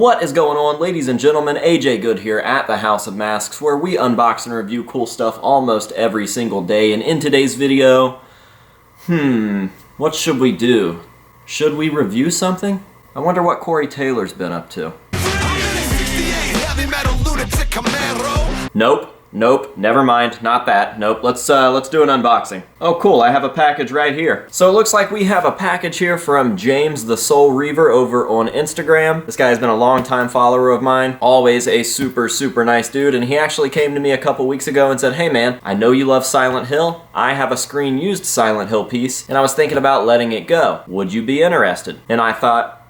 What is going on, ladies and gentlemen? AJ Good here at the House of Masks, where we unbox and review cool stuff almost every single day. And in today's video, what should we do? Should we review something? I wonder what Corey Taylor's been up to. Nope, never mind, not that. Nope, let's do an unboxing. Oh cool, I have a package right here. So it looks like we have a package here from James the Soul Reaver over on Instagram. This guy has been a longtime follower of mine, always a super nice dude, and he actually came to me a couple weeks ago and said, hey man, I know you love Silent Hill. I have a screen-used Silent Hill piece, and I was thinking about letting it go. Would you be interested? And I thought,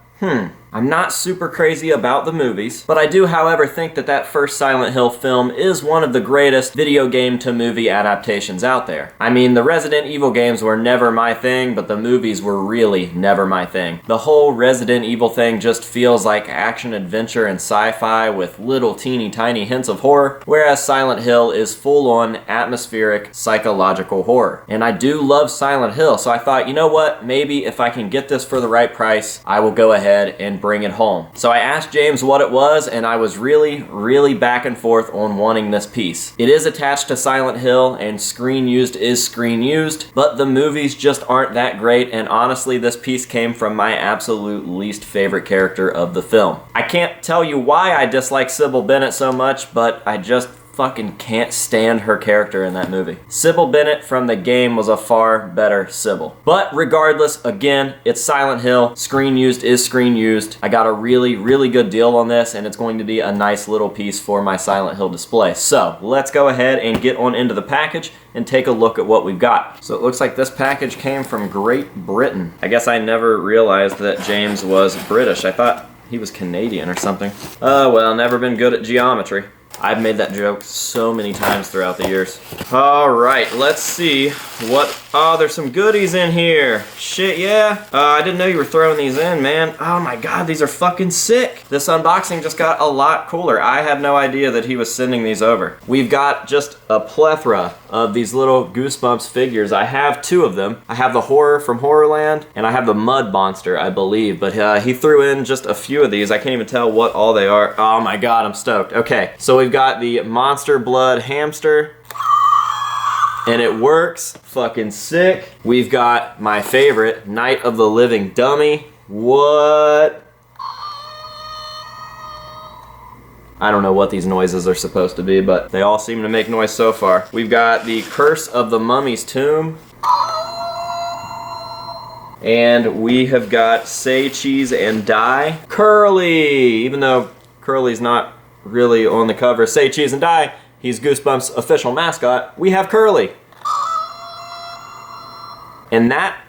I'm not super crazy about the movies, but I do, however, think that that first Silent Hill film is one of the greatest video game to movie adaptations out there. I mean, the Resident Evil games were never my thing, but the movies were really never my thing. The whole Resident Evil thing just feels like action-adventure and sci-fi with little teeny tiny hints of horror, whereas Silent Hill is full-on atmospheric psychological horror. And I do love Silent Hill, so I thought, you know what, maybe if I can get this for the right price, I will go ahead and bring it home. So I asked James what it was, and I was really back and forth on wanting this piece. It is attached to Silent Hill, and screen used is screen used, but the movies just aren't that great, and honestly this piece came from my absolute least favorite character of the film. I can't tell you why I dislike Sybil Bennett so much, but I just fucking can't stand her character in that movie. Sybil Bennett from the game was a far better Sybil. But regardless, again, it's Silent Hill. Screen used is screen used. I got a really good deal on this, and it's going to be a nice little piece for my Silent Hill display. So let's go ahead and get on into the package and take a look at what we've got. So it looks like this package came from Great Britain. I guess I never realized that James was British. I thought he was Canadian or something. Oh well, never been good at geometry. I've made that joke so many times throughout the years. Alright, let's see what... Oh, there's some goodies in here. Shit, yeah. I didn't know you were throwing these in, man. Oh my god, these are fucking sick. This unboxing just got a lot cooler. I had no idea that he was sending these over. We've got just a plethora of these little Goosebumps figures. I have two of them. I have the Horror from Horrorland, and I have the Mud Monster, I believe. But he threw in just a few of these. I can't even tell what all they are. Oh my god, I'm stoked. Okay, so we've got the Monster Blood Hamster. And it works. Fucking sick. We've got my favorite, Night of the Living Dummy. What? I don't know what these noises are supposed to be, but they all seem to make noise so far. We've got the Curse of the Mummy's Tomb. And we have got Say Cheese and Die. Curly! Even though Curly's not really on the cover. Say Cheese and Die. He's Goosebumps' official mascot. We have Curly. And that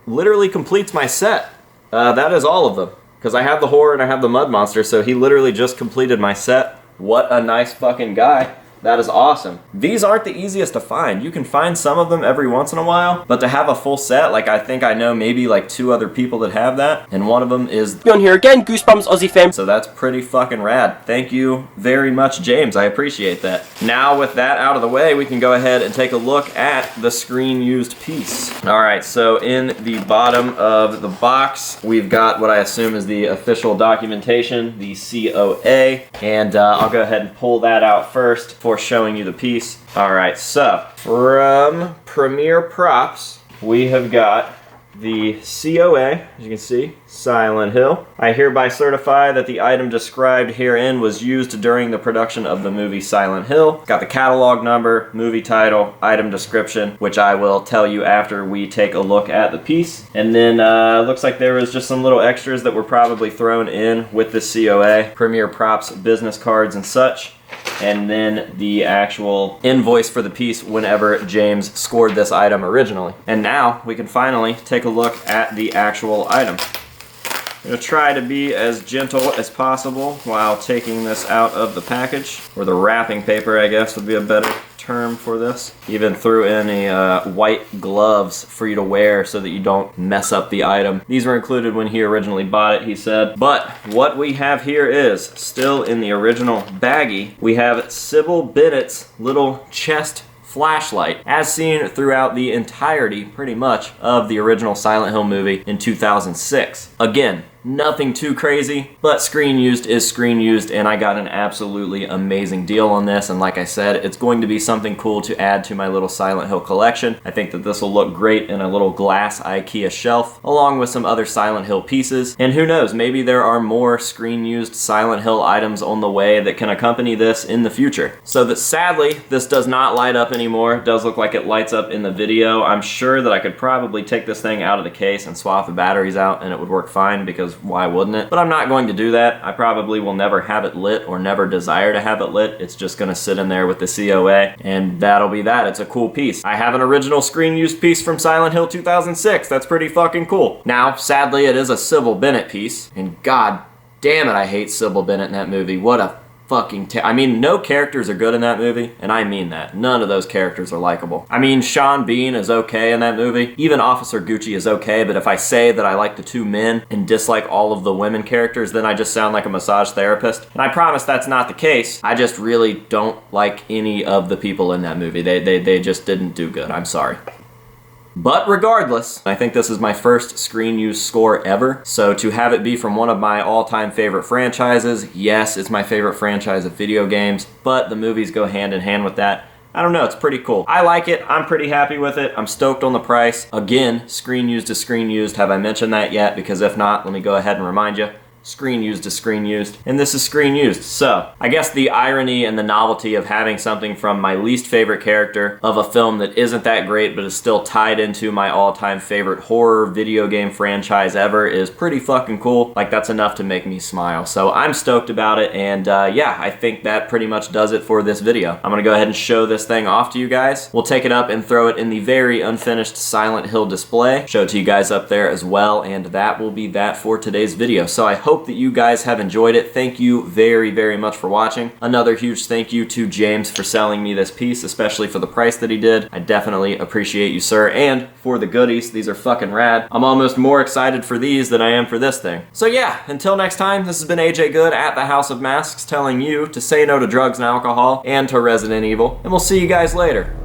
literally completes my set. That is all of them. Because I have the Horror and I have the Mud Monster, so he literally just completed my set. What a nice fucking guy. That is awesome. These aren't the easiest to find. You can find some of them every once in a while, but to have a full set, like I think I know maybe like 2 other people that have that, and one of them is on here again, Goosebumps Aussie fam. So that's pretty fucking rad. Thank you very much, James. I appreciate that. Now with that out of the way, we can go ahead and take a look at the screen used piece. All right, so in the bottom of the box, we've got what I assume is the official documentation, the COA, and I'll go ahead and pull that out first for showing you the piece. Alright, so from Premier Props, we have got the COA, as you can see, Silent Hill. I hereby certify that the item described herein was used during the production of the movie Silent Hill. Got the catalog number, movie title, item description, which I will tell you after we take a look at the piece. And then looks like there was just some little extras that were probably thrown in with the COA. Premier Props business cards and such. And then the actual invoice for the piece whenever James scored this item originally. And now we can finally take a look at the actual item. I'm going to try to be as gentle as possible while taking this out of the package, or the wrapping paper I guess would be a better term for this. Even threw in a white gloves for you to wear so that you don't mess up the item. These were included when he originally bought it, he said. But what we have here is, still in the original baggie, we have Sybil Bennett's little chest flashlight, as seen throughout the entirety, pretty much, of the original Silent Hill movie in 2006. Again, Nothing too crazy, but screen used is screen used, and I got an absolutely amazing deal on this. And like I said, it's going to be something cool to add to my little Silent Hill collection. I think that this will look great in a little glass IKEA shelf, along with some other Silent Hill pieces. And who knows, maybe there are more screen used Silent Hill items on the way that can accompany this in the future. So that sadly, this does not light up anymore. It does look like it lights up in the video. I'm sure that I could probably take this thing out of the case and swap the batteries out and it would work fine, because why wouldn't it? But I'm not going to do that. I probably will never have it lit or never desire to have it lit. It's just gonna sit in there with the COA, and that'll be that. It's a cool piece. I have an original screen used piece from Silent Hill 2006. That's pretty fucking cool. Now, sadly, it is a Sybil Bennett piece, and god damn it, I hate Sybil Bennett in that movie. What a fucking I mean, no characters are good in that movie, and I mean that. None of those characters are likable. I mean, Sean Bean is okay in that movie. Even Officer Gucci is okay, but if I say that I like the two men and dislike all of the women characters, then I just sound like a massage therapist. And I promise that's not the case. I just really don't like any of the people in that movie. They just didn't do good. I'm sorry. But regardless, I think this is my first screen use score ever, so to have it be from one of my all-time favorite franchises, yes, it's my favorite franchise of video games, but the movies go hand in hand with that. I don't know, it's pretty cool. I like it, I'm pretty happy with it, I'm stoked on the price. Again, screen used is screen used. Have I mentioned that yet? Because if not, let me go ahead and remind you. Screen used is screen used, and this is screen used. So I guess the irony and the novelty of having something from my least favorite character of a film that isn't that great but is still tied into my all-time favorite horror video game franchise ever is pretty fucking cool. Like, that's enough to make me smile. So I'm stoked about it, and yeah, I think that pretty much does it for this video. I'm gonna go ahead and show this thing off to you guys. We'll take it up and throw it in the very unfinished Silent Hill display, show it to you guys up there as well, and that will be that for today's video. So I hope that you guys have enjoyed it. Thank you very, very much for watching. Another huge thank you to James for selling me this piece, especially for the price that he did. I definitely appreciate you, sir. And for the goodies, these are fucking rad. I'm almost more excited for these than I am for this thing. So yeah, until next time, this has been AJ Good at the House of Masks telling you to say no to drugs and alcohol and to Resident Evil, and we'll see you guys later.